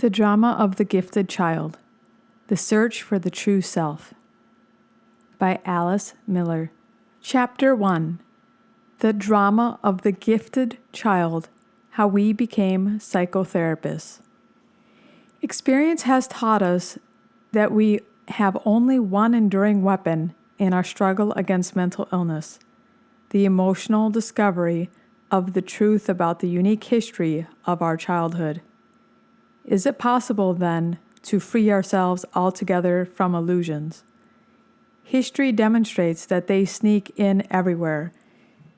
The Drama of the Gifted Child. The Search for the True Self. By Alice Miller. Chapter 1. The Drama of the Gifted Child. How we became psychotherapists. Experience has taught us that we have only one enduring weapon in our struggle against mental illness: the emotional discovery of the truth about the unique history of our childhood. Is it possible, then, to free ourselves altogether from illusions? History demonstrates that they sneak in everywhere,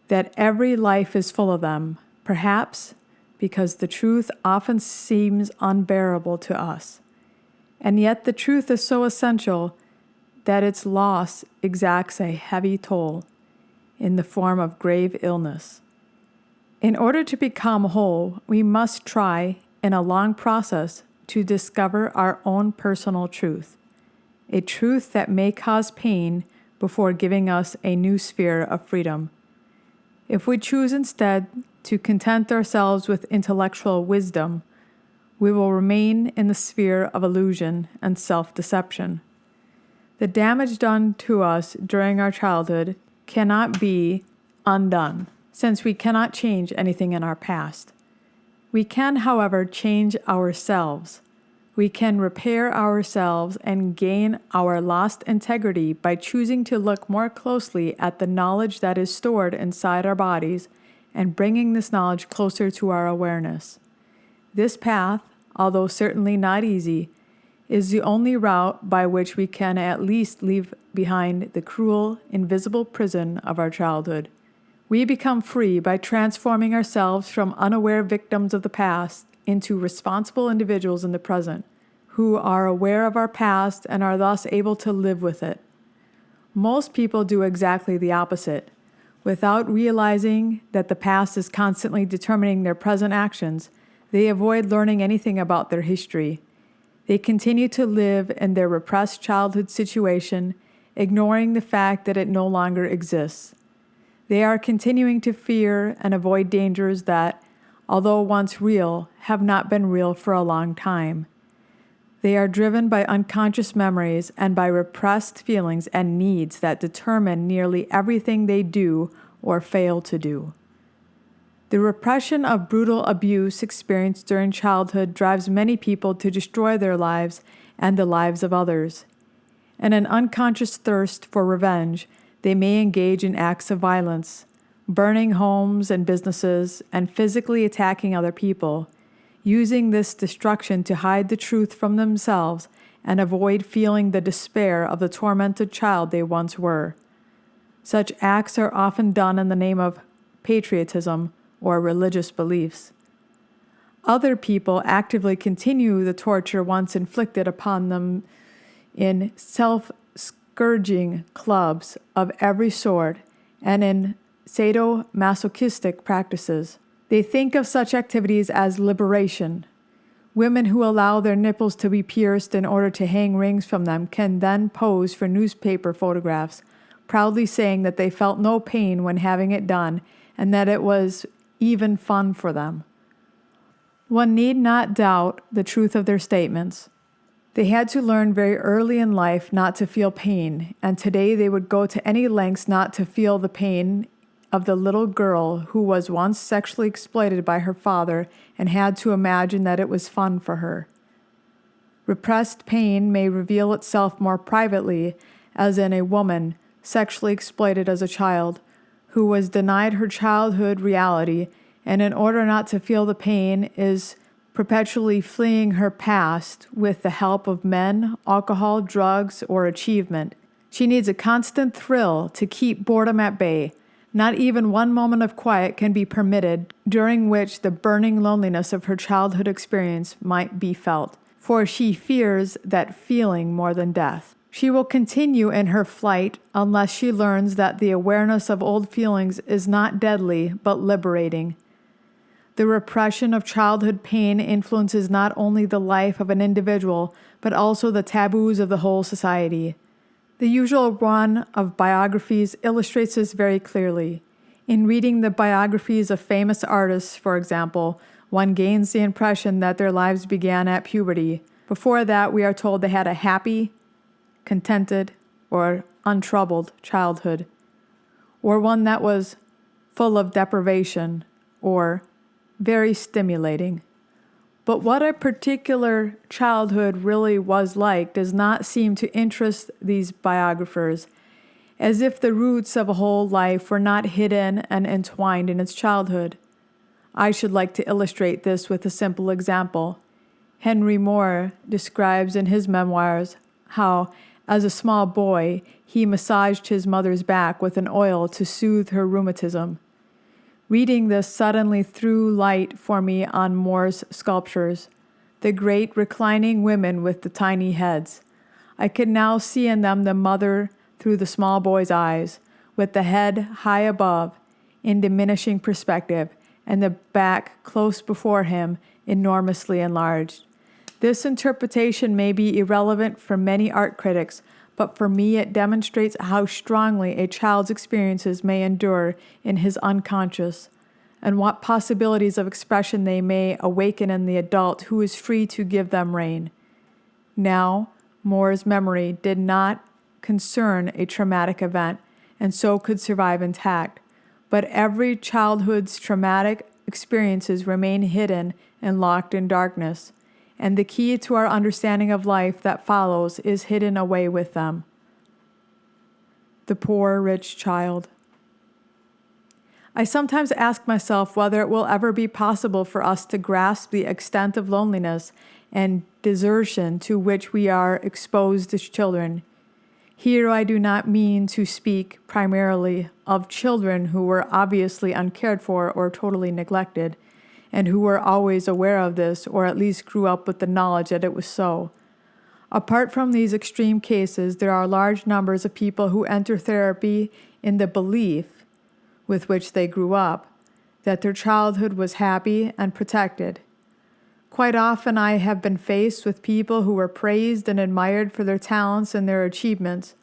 that every life is full of them, perhaps because the truth often seems unbearable to us. And yet the truth is so essential that its loss exacts a heavy toll in the form of grave illness. In order to become whole, we must try, in a long process, to discover our own personal truth, a truth that may cause pain before giving us a new sphere of freedom. If we choose instead to content ourselves with intellectual wisdom, we will remain in the sphere of illusion and self-deception. The damage done to us during our childhood cannot be undone, since we cannot change anything in our past. We can, however, change ourselves. We can repair ourselves and gain our lost integrity by choosing to look more closely at the knowledge that is stored inside our bodies and bringing this knowledge closer to our awareness. This path, although certainly not easy, is the only route by which we can at least leave behind the cruel, invisible prison of our childhood. We become free by transforming ourselves from unaware victims of the past into responsible individuals in the present, who are aware of our past and are thus able to live with it. Most people do exactly the opposite. Without realizing that the past is constantly determining their present actions, they avoid learning anything about their history. They continue to live in their repressed childhood situation, ignoring the fact that it no longer exists. They are continuing to fear and avoid dangers that, although once real, have not been real for a long time. They are driven by unconscious memories and by repressed feelings and needs that determine nearly everything they do or fail to do. The repression of brutal abuse experienced during childhood drives many people to destroy their lives and the lives of others. In an unconscious thirst for revenge, they may engage in acts of violence, burning homes and businesses, and physically attacking other people, using this destruction to hide the truth from themselves and avoid feeling the despair of the tormented child they once were. Such acts are often done in the name of patriotism or religious beliefs. Other people actively continue the torture once inflicted upon them in self-scourging clubs of every sort and in sadomasochistic practices. They think of such activities as liberation. Women who allow their nipples to be pierced in order to hang rings from them can then pose for newspaper photographs, proudly saying that they felt no pain when having it done and that it was even fun for them. One need not doubt the truth of their statements. They had to learn very early in life not to feel pain, and today they would go to any lengths not to feel the pain of the little girl who was once sexually exploited by her father and had to imagine that it was fun for her. Repressed pain may reveal itself more privately, as in a woman sexually exploited as a child, who was denied her childhood reality and in order not to feel the pain is perpetually fleeing her past with the help of men, alcohol, drugs, or achievement. She needs a constant thrill to keep boredom at bay. Not even one moment of quiet can be permitted during which the burning loneliness of her childhood experience might be felt, for she fears that feeling more than death. She will continue in her flight unless she learns that the awareness of old feelings is not deadly but liberating. The repression of childhood pain influences not only the life of an individual, but also the taboos of the whole society. The usual run of biographies illustrates this very clearly. In reading the biographies of famous artists, for example, One gains the impression that their lives began at puberty. Before that, we are told they had a happy, contented, or untroubled childhood, or one that was full of deprivation, or very stimulating. But what a particular childhood really was like does not seem to interest these biographers, as if the roots of a whole life were not hidden and entwined in its childhood. I should like to illustrate this with a simple example. Henry Moore describes in his memoirs how, as a small boy, he massaged his mother's back with an oil to soothe her rheumatism. Reading this suddenly threw light for me on Moore's sculptures, the great reclining women with the tiny heads. I could now see in them the mother through the small boy's eyes, with the head high above, in diminishing perspective, and the back close before him, enormously enlarged. This interpretation may be irrelevant for many art critics, but for me it demonstrates how strongly a child's experiences may endure in his unconscious, and what possibilities of expression they may awaken in the adult who is free to give them rein. Now, Moore's memory did not concern a traumatic event, and so could survive intact, but every childhood's traumatic experiences remain hidden and locked in darkness, and the key to our understanding of life that follows is hidden away with them. The poor, rich child. I sometimes ask myself whether it will ever be possible for us to grasp the extent of loneliness and desertion to which we are exposed as children. Here I do not mean to speak primarily of children who were obviously uncared for or totally neglected, and who were always aware of this, or at least grew up with the knowledge that it was so. Apart from these extreme cases, there are large numbers of people who enter therapy in the belief, with which they grew up, that their childhood was happy and protected. Quite often I have been faced with people who were praised and admired for their talents and their achievements,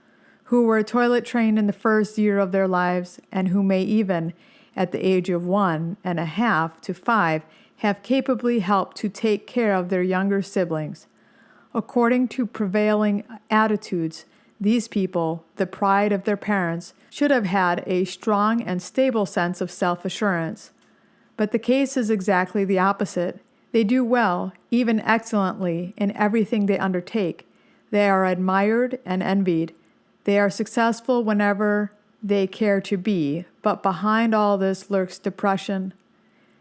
who were toilet trained in the first year of their lives, and who may even, at the age of 1.5 to 5, have capably helped to take care of their younger siblings. According to prevailing attitudes, these people, the pride of their parents, should have had a strong and stable sense of self-assurance. But the case is exactly the opposite. They do well, even excellently, in everything they undertake. They are admired and envied. They are successful whenever they care to be, but behind all this lurks depression,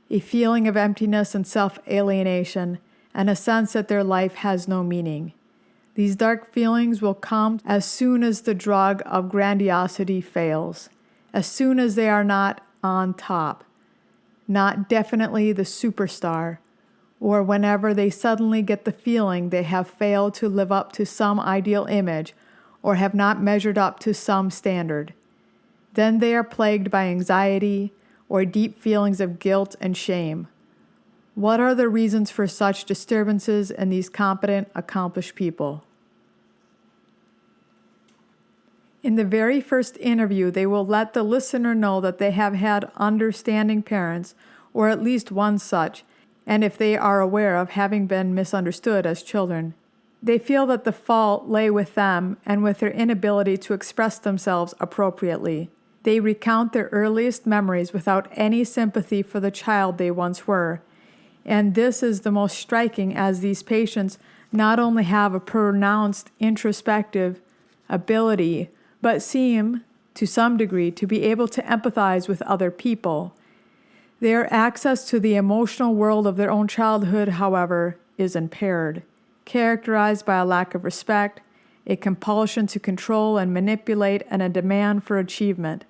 a feeling of emptiness and self-alienation, and a sense that their life has no meaning. These dark feelings will come as soon as the drug of grandiosity fails, as soon as they are not on top, not definitely the superstar, or whenever they suddenly get the feeling they have failed to live up to some ideal image or have not measured up to some standard. Then they are plagued by anxiety or deep feelings of guilt and shame. What are the reasons for such disturbances in these competent, accomplished people? In the very first interview, they will let the listener know that they have had understanding parents, or at least one such, and if they are aware of having been misunderstood as children. They feel that the fault lay with them and with their inability to express themselves appropriately. They recount their earliest memories without any sympathy for the child they once were. And this is the most striking, as these patients not only have a pronounced introspective ability, but seem, to some degree, to be able to empathize with other people. Their access to the emotional world of their own childhood, however, is impaired, characterized by a lack of respect, a compulsion to control and manipulate, and a demand for achievement.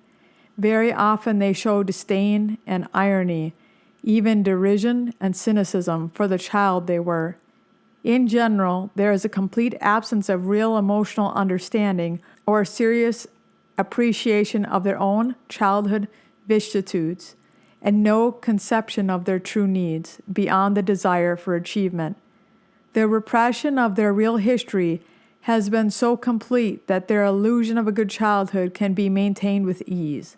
Very often they show disdain and irony, even derision and cynicism for the child they were. In general, there is a complete absence of real emotional understanding or serious appreciation of their own childhood vicissitudes, and no conception of their true needs beyond the desire for achievement. The repression of their real history has been so complete that their illusion of a good childhood can be maintained with ease.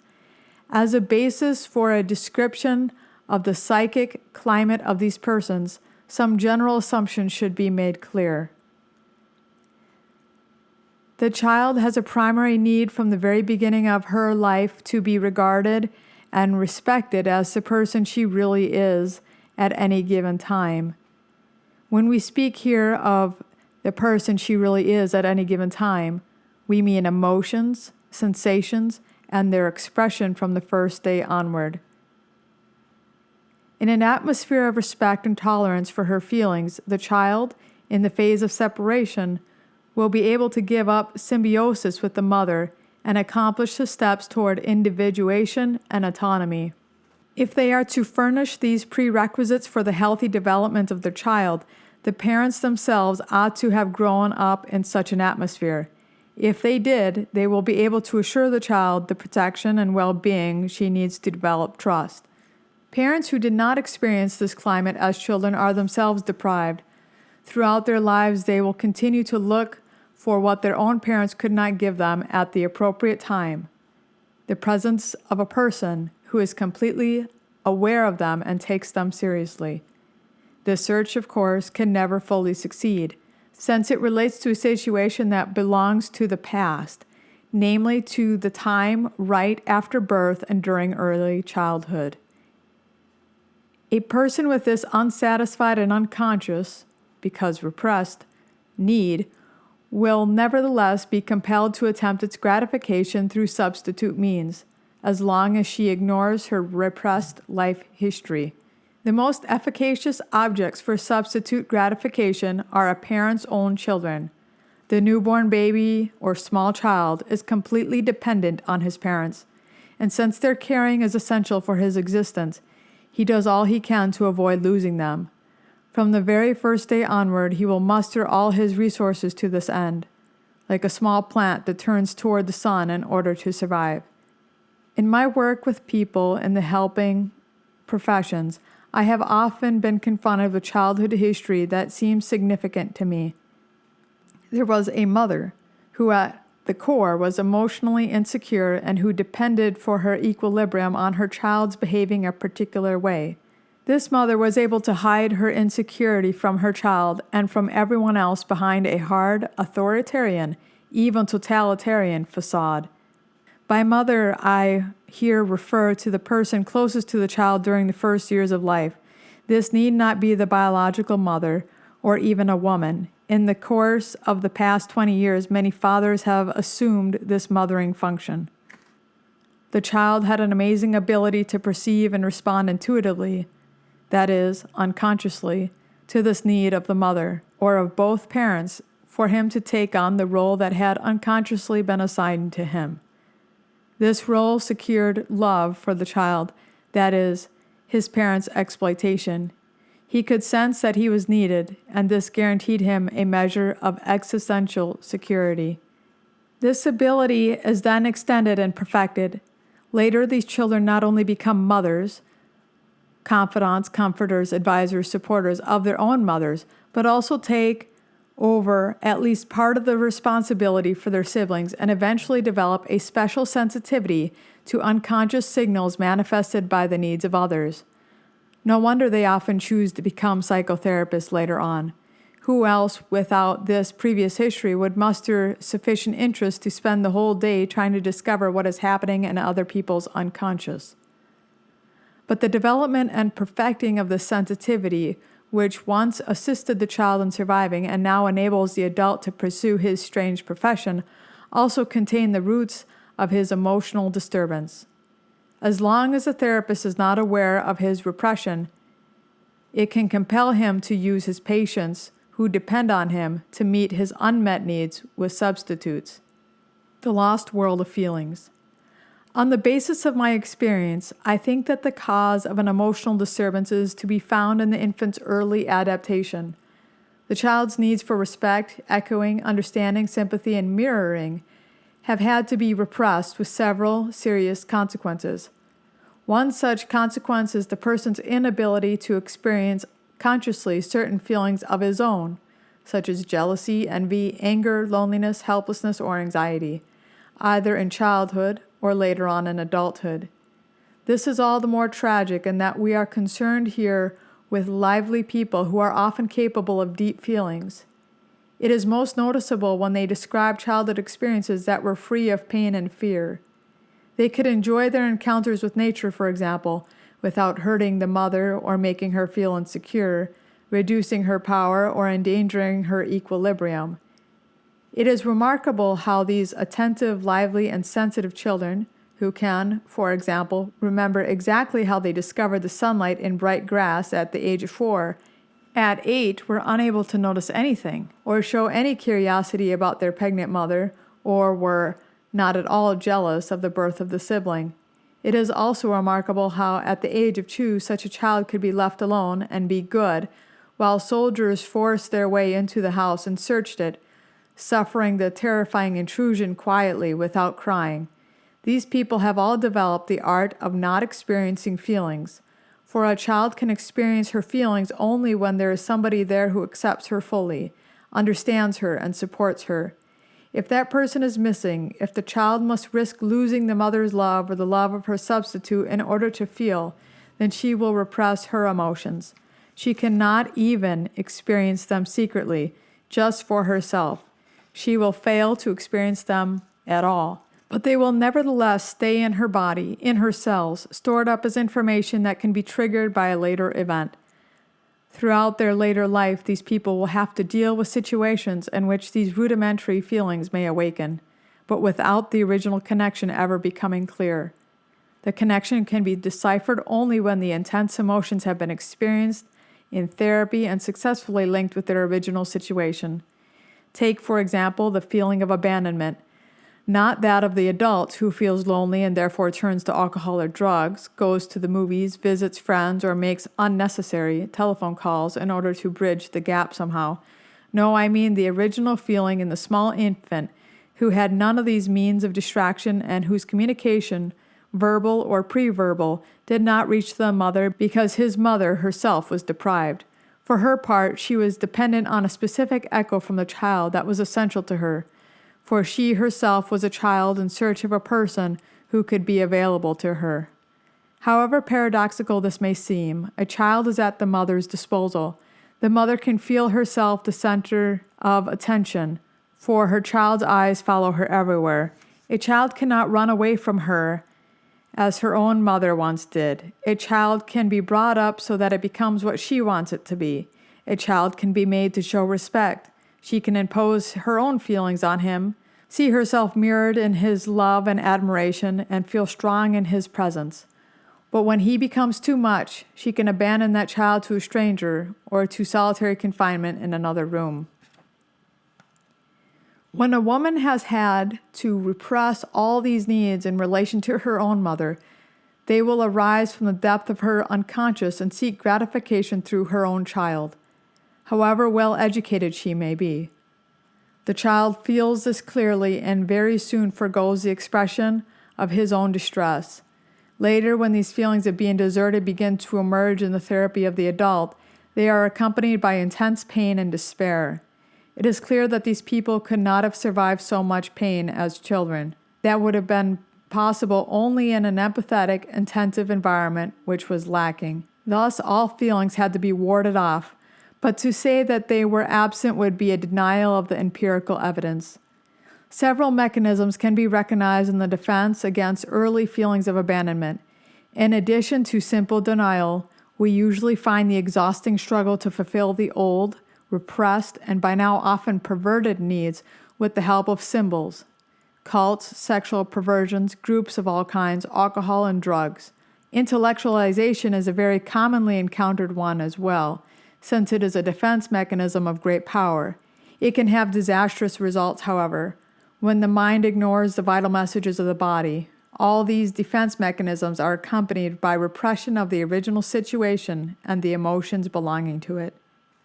As a basis for a description of the psychic climate of these persons, some general assumptions should be made clear. The child has a primary need from the very beginning of her life to be regarded and respected as the person she really is at any given time. When we speak here of the person she really is at any given time, we mean emotions, sensations, and their expression from the first day onward. In an atmosphere of respect and tolerance for her feelings, the child, in the phase of separation, will be able to give up symbiosis with the mother and accomplish the steps toward individuation and autonomy. If they are to furnish these prerequisites for the healthy development of their child, the parents themselves ought to have grown up in such an atmosphere. If they did, they will be able to assure the child the protection and well-being she needs to develop trust. Parents who did not experience this climate as children are themselves deprived. Throughout their lives, they will continue to look for what their own parents could not give them at the appropriate time: the presence of a person who is completely aware of them and takes them seriously. This search, of course, can never fully succeed, since it relates to a situation that belongs to the past, namely to the time right after birth and during early childhood. A person with this unsatisfied and unconscious, because repressed, need will nevertheless be compelled to attempt its gratification through substitute means, as long as she ignores her repressed life history. The most efficacious objects for substitute gratification are a parent's own children. The newborn baby or small child is completely dependent on his parents, and since their caring is essential for his existence, he does all he can to avoid losing them. From the very first day onward, he will muster all his resources to this end, like a small plant that turns toward the sun in order to survive. In my work with people in the helping professions, I have often been confronted with childhood history that seems significant to me. There was a mother who at the core was emotionally insecure and who depended for her equilibrium on her child's behaving a particular way. This mother was able to hide her insecurity from her child and from everyone else behind a hard, authoritarian, even totalitarian facade. By mother, I here refer to the person closest to the child during the first years of life. This need not be the biological mother or even a woman. In the course of the past 20 years, many fathers have assumed this mothering function. The child had an amazing ability to perceive and respond intuitively, that is, unconsciously, to this need of the mother, or of both parents, for him to take on the role that had unconsciously been assigned to him. This role secured love for the child, that is, his parents' exploitation. He could sense that he was needed, and this guaranteed him a measure of existential security. This ability is then extended and perfected. Later, these children not only become mothers, confidants, comforters, advisors, supporters of their own mothers, but also take over at least part of the responsibility for their siblings and eventually develop a special sensitivity to unconscious signals manifested by the needs of others. No wonder they often choose to become psychotherapists later on. Who else, without this previous history, would muster sufficient interest to spend the whole day trying to discover what is happening in other people's unconscious? But the development and perfecting of this sensitivity, which once assisted the child in surviving and now enables the adult to pursue his strange profession, also contain the roots of his emotional disturbance. As long as the therapist is not aware of his repression, it can compel him to use his patients who depend on him to meet his unmet needs with substitutes. The Lost World of Feelings. On the basis of my experience, I think that the cause of an emotional disturbance is to be found in the infant's early adaptation. The child's needs for respect, echoing, understanding, sympathy, and mirroring have had to be repressed with several serious consequences. One such consequence is the person's inability to experience consciously certain feelings of his own, such as jealousy, envy, anger, loneliness, helplessness, or anxiety, either in childhood or later on in adulthood. This is all the more tragic in that we are concerned here with lively people who are often capable of deep feelings. It is most noticeable when they describe childhood experiences that were free of pain and fear. They could enjoy their encounters with nature, for example, without hurting the mother or making her feel insecure, reducing her power or endangering her equilibrium. It is remarkable how these attentive, lively, and sensitive children, who can, for example, remember exactly how they discovered the sunlight in bright grass at the age of 4, at 8 were unable to notice anything, or show any curiosity about their pregnant mother, or were not at all jealous of the birth of the sibling. It is also remarkable how at the age of 2 such a child could be left alone and be good, while soldiers forced their way into the house and searched it, suffering the terrifying intrusion quietly without crying. These people have all developed the art of not experiencing feelings, for a child can experience her feelings only when there is somebody there who accepts her fully, understands her, and supports her. If that person is missing, if the child must risk losing the mother's love or the love of her substitute in order to feel, then she will repress her emotions. She cannot even experience them secretly, just for herself. She will fail to experience them at all. But they will nevertheless stay in her body, in her cells, stored up as information that can be triggered by a later event. Throughout their later life, these people will have to deal with situations in which these rudimentary feelings may awaken, but without the original connection ever becoming clear. The connection can be deciphered only when the intense emotions have been experienced in therapy and successfully linked with their original situation. Take, for example, the feeling of abandonment. Not that of the adult who feels lonely and therefore turns to alcohol or drugs, goes to the movies, visits friends, or makes unnecessary telephone calls in order to bridge the gap somehow. No, I mean the original feeling in the small infant who had none of these means of distraction and whose communication, verbal or pre-verbal, did not reach the mother because his mother herself was deprived. For her part, she was dependent on a specific echo from the child that was essential to her, for she herself was a child in search of a person who could be available to her. However paradoxical this may seem, a child is at the mother's disposal. The mother can feel herself the center of attention, for her child's eyes follow her everywhere. A child cannot run away from her as her own mother once did. A child can be brought up so that it becomes what she wants it to be. A child can be made to show respect. She can impose her own feelings on him, see herself mirrored in his love and admiration, and feel strong in his presence. But when he becomes too much, she can abandon that child to a stranger or to solitary confinement in another room. When a woman has had to repress all these needs in relation to her own mother, they will arise from the depth of her unconscious and seek gratification through her own child, however well educated she may be. The child feels this clearly and very soon forgoes the expression of his own distress. Later, when these feelings of being deserted begin to emerge in the therapy of the adult, they are accompanied by intense pain and despair. It is clear that these people could not have survived so much pain as children. That would have been possible only in an empathetic, attentive environment, which was lacking. Thus, all feelings had to be warded off, but to say that they were absent would be a denial of the empirical evidence. Several mechanisms can be recognized in the defense against early feelings of abandonment. In addition to simple denial, we usually find the exhausting struggle to fulfill the old, repressed, and by now often perverted needs with the help of symbols. Cults, sexual perversions, groups of all kinds, alcohol, and drugs. Intellectualization is a very commonly encountered one as well, since it is a defense mechanism of great power. It can have disastrous results, however, when the mind ignores the vital messages of the body. All these defense mechanisms are accompanied by repression of the original situation and the emotions belonging to it.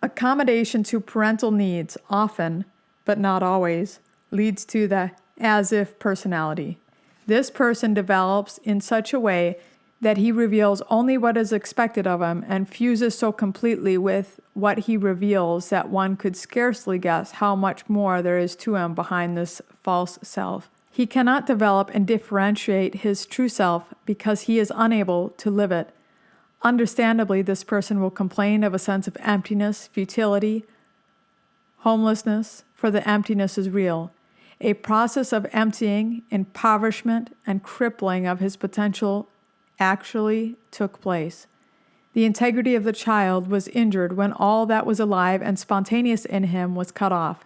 Accommodation to parental needs often, but not always, leads to the as-if personality. This person develops in such a way that he reveals only what is expected of him and fuses so completely with what he reveals that one could scarcely guess how much more there is to him behind this false self. He cannot develop and differentiate his true self because he is unable to live it. Understandably, this person will complain of a sense of emptiness, futility, homelessness, for the emptiness is real. A process of emptying, impoverishment, and crippling of his potential actually took place. The integrity of the child was injured when all that was alive and spontaneous in him was cut off.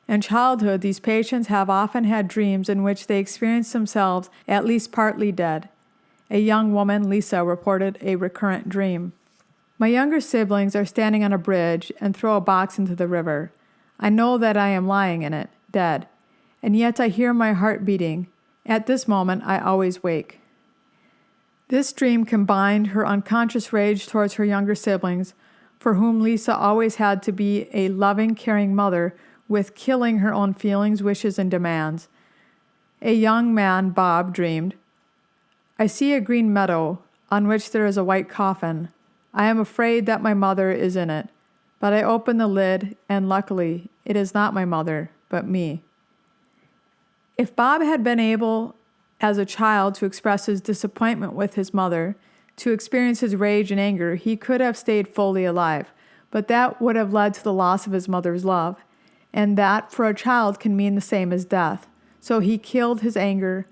In childhood, these patients have often had dreams in which they experienced themselves at least partly dead. A young woman, Lisa, reported a recurrent dream. My younger siblings are standing on a bridge and throw a box into the river. I know that I am lying in it, dead, and yet I hear my heart beating. At this moment, I always wake. This dream combined her unconscious rage towards her younger siblings, for whom Lisa always had to be a loving, caring mother, with killing her own feelings, wishes, and demands. A young man, Bob, dreamed, I see a green meadow on which there is a white coffin. I am afraid that my mother is in it, but I open the lid, and luckily, it is not my mother, but me. If Bob had been able, as a child, to express his disappointment with his mother, to experience his rage and anger, he could have stayed fully alive, but that would have led to the loss of his mother's love, and that for a child can mean the same as death. So he killed his anger,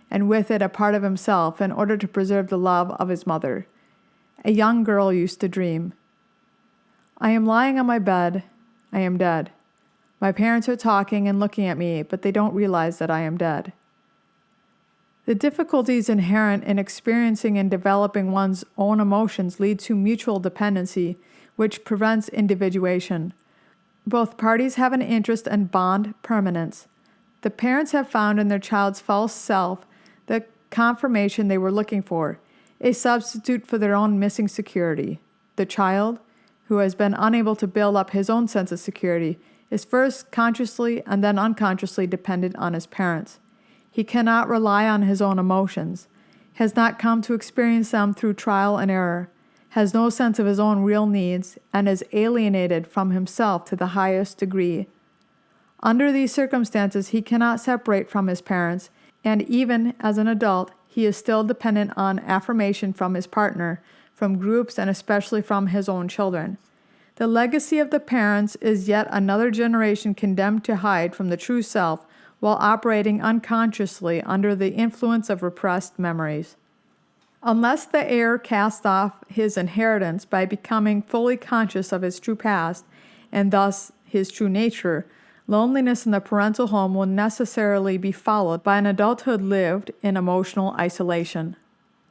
and with it a part of himself, in order to preserve the love of his mother. A young girl used to dream, I am lying on my bed. I am dead. My parents are talking and looking at me, but they don't realize that I am dead. The difficulties inherent in experiencing and developing one's own emotions lead to mutual dependency, which prevents individuation. Both parties have an interest in bond permanence. The parents have found in their child's false self the confirmation they were looking for, a substitute for their own missing security. The child, who has been unable to build up his own sense of security, is first consciously and then unconsciously dependent on his parents. He cannot rely on his own emotions, has not come to experience them through trial and error, has no sense of his own real needs, and is alienated from himself to the highest degree. Under these circumstances, he cannot separate from his parents, and even as an adult, he is still dependent on affirmation from his partner, from groups, and especially from his own children. The legacy of the parents is yet another generation condemned to hide from the true self while operating unconsciously under the influence of repressed memories. Unless the heir casts off his inheritance by becoming fully conscious of his true past, and thus his true nature, loneliness in the parental home will necessarily be followed by an adulthood lived in emotional isolation.